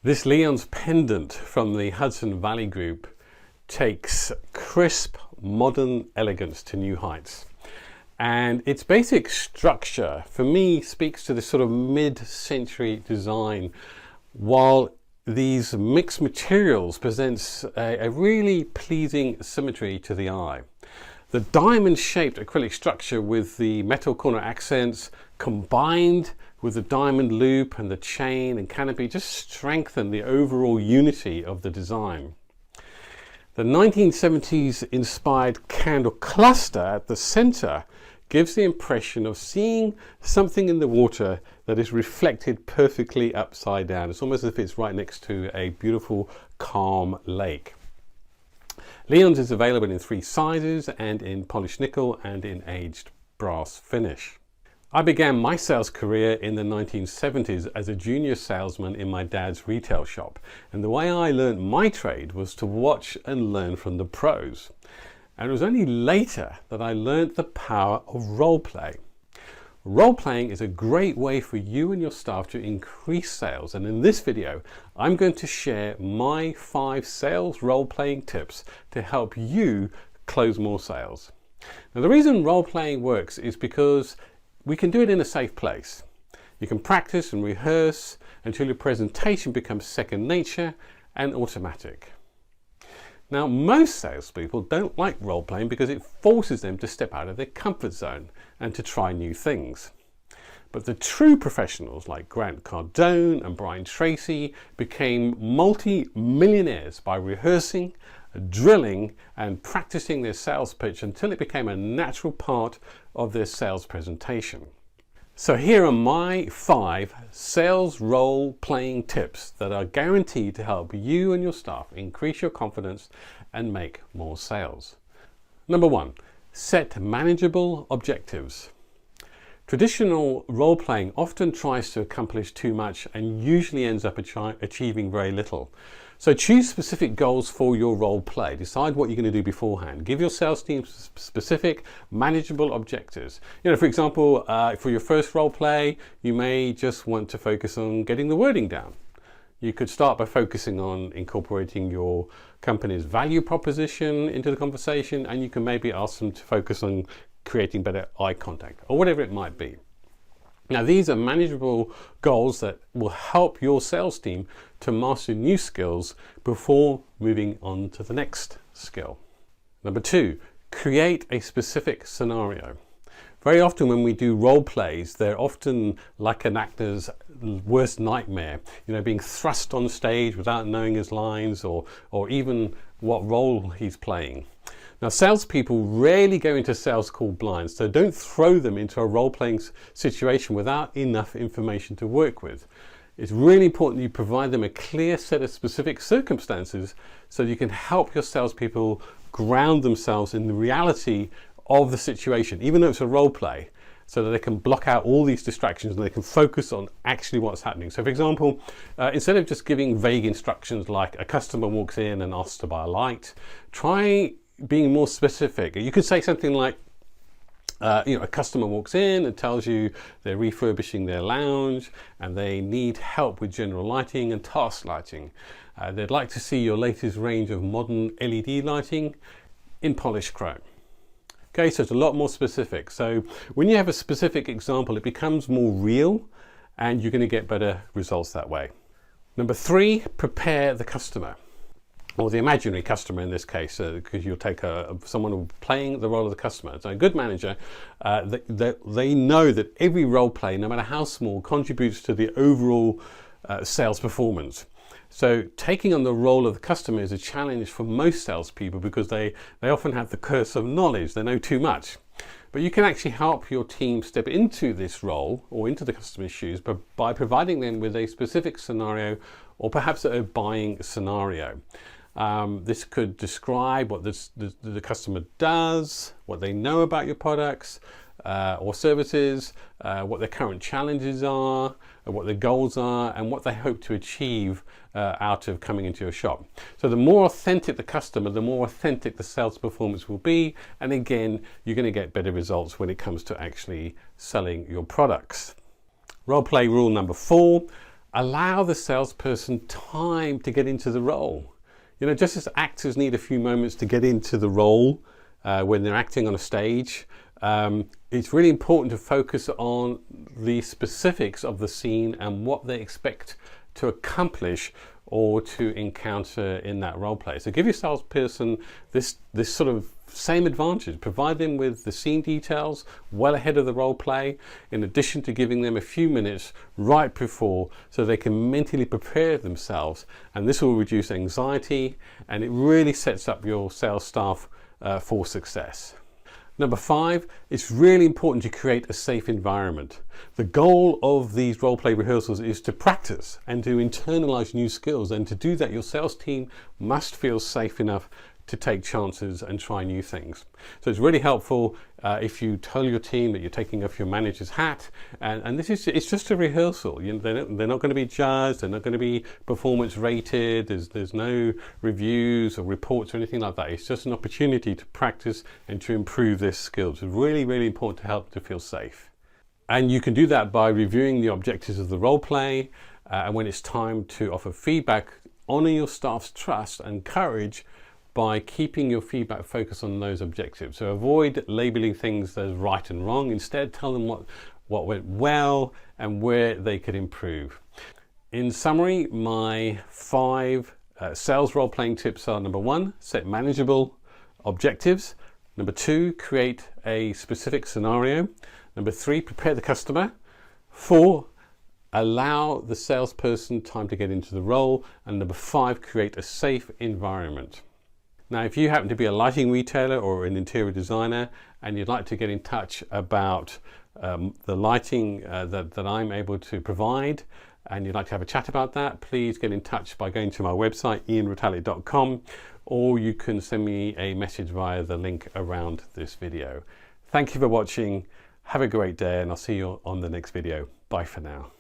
This Leon's pendant from the Hudson Valley Group takes crisp, modern elegance to new heights. And its basic structure, for me, speaks to this sort of mid-century design, while these mixed materials presents a really pleasing symmetry to the eye. The diamond-shaped acrylic structure with the metal corner accents combined with the diamond loop and the chain and canopy just strengthen the overall unity of the design. The 1970s inspired candle cluster at the center gives the impression of seeing something in the water that is reflected perfectly upside down. It's almost as if it's right next to a beautiful, calm lake. Leon's is available in 3 sizes and in polished nickel and in aged brass finish. I began my sales career in the 1970s as a junior salesman in my dad's retail shop, and the way I learned my trade was to watch and learn from the pros. And it was only later that I learned the power of role play. Role playing is a great way for you and your staff to increase sales, and in this video I'm going to share my 5 sales role playing tips to help you close more sales. Now, the reason role playing works is because we can do it in a safe place. You can practice and rehearse until your presentation becomes second nature and automatic. Now, most salespeople don't like role playing because it forces them to step out of their comfort zone and to try new things. But the true professionals like Cardone and Tracy became multi-millionaires by rehearsing, drilling and practicing their sales pitch until it became a natural part of their sales presentation. So here are my 5 sales role playing tips that are guaranteed to help you and your staff increase your confidence and make more sales. Number 1, set manageable objectives. Traditional role playing often tries to accomplish too much and usually ends up achieving very little. So choose specific goals for your role play. Decide what you're going to do beforehand. Give your sales team specific, manageable objectives. For example, for your first role play, you may just want to focus on getting the wording down. You could start by focusing on incorporating your company's value proposition into the conversation, and you can maybe ask them to focus on creating better eye contact or whatever it might be. Now, these are manageable goals that will help your sales team to master new skills before moving on to the next skill. Number 2, create a specific scenario. Very often when we do role plays, they're often like an actor's worst nightmare, being thrust on stage without knowing his lines or even what role he's playing. Now, salespeople rarely go into sales call blind, so don't throw them into a role-playing situation without enough information to work with. It's really important that you provide them a clear set of specific circumstances so you can help your salespeople ground themselves in the reality of the situation, even though it's a role play, so that they can block out all these distractions and they can focus on actually what's happening. So for example, instead of just giving vague instructions like a customer walks in and asks to buy a light, try being more specific. You could say something like, a customer walks in and tells you they're refurbishing their lounge and they need help with general lighting and task lighting. They'd like to see your latest range of modern LED lighting in polished chrome. Okay, so it's a lot more specific. So when you have a specific example, it becomes more real and you're going to get better results that way. Number 3, prepare the customer. Or the imaginary customer in this case, because you'll take someone playing the role of the customer. So a good manager, they know that every role play, no matter how small, contributes to the overall sales performance. So taking on the role of the customer is a challenge for most salespeople because they often have the curse of knowledge. They know too much. But you can actually help your team step into this role or into the customer's shoes by providing them with a specific scenario or perhaps a buying scenario. This could describe what the customer does, what they know about your products or services, what their current challenges are, what their goals are, and what they hope to achieve out of coming into your shop. So the more authentic the customer, the more authentic the sales performance will be, and again, you're going to get better results when it comes to actually selling your products. Role play rule number 4. Allow the salesperson time to get into the role. You know, just as actors need a few moments to get into the role when they're acting on a stage, it's really important to focus on the specifics of the scene and what they expect to accomplish or to encounter in that role play. So give your salesperson this sort of same advantage. Provide them with the scene details well ahead of the role play, in addition to giving them a few minutes right before so they can mentally prepare themselves. And this will reduce anxiety, and it really sets up your sales staff for success. Number 5, it's really important to create a safe environment. The goal of these role play rehearsals is to practice and to internalize new skills. And to do that, your sales team must feel safe enough to take chances and try new things. So it's really helpful if you tell your team that you're taking off your manager's hat, and it's just a rehearsal. You know, they're not going to be judged, they're not going to be performance rated, there's no reviews or reports or anything like that. It's just an opportunity to practice and to improve their skills. It's really, really important to help to feel safe. And you can do that by reviewing the objectives of the role play, and when it's time to offer feedback, honor your staff's trust and courage by keeping your feedback focused on those objectives. So avoid labeling things as right and wrong. Instead, tell them what went well and where they could improve. In summary, my 5 sales role-playing tips are: number 1, set manageable objectives. Number 2, create a specific scenario. Number 3, prepare the customer. 4, allow the salesperson time to get into the role. And number 5, create a safe environment. Now, if you happen to be a lighting retailer or an interior designer and you'd like to get in touch about the lighting that I'm able to provide, and you'd like to have a chat about that, please get in touch by going to my website, ianrotali.com, or you can send me a message via the link around this video. Thank you for watching. Have a great day, and I'll see you on the next video. Bye for now.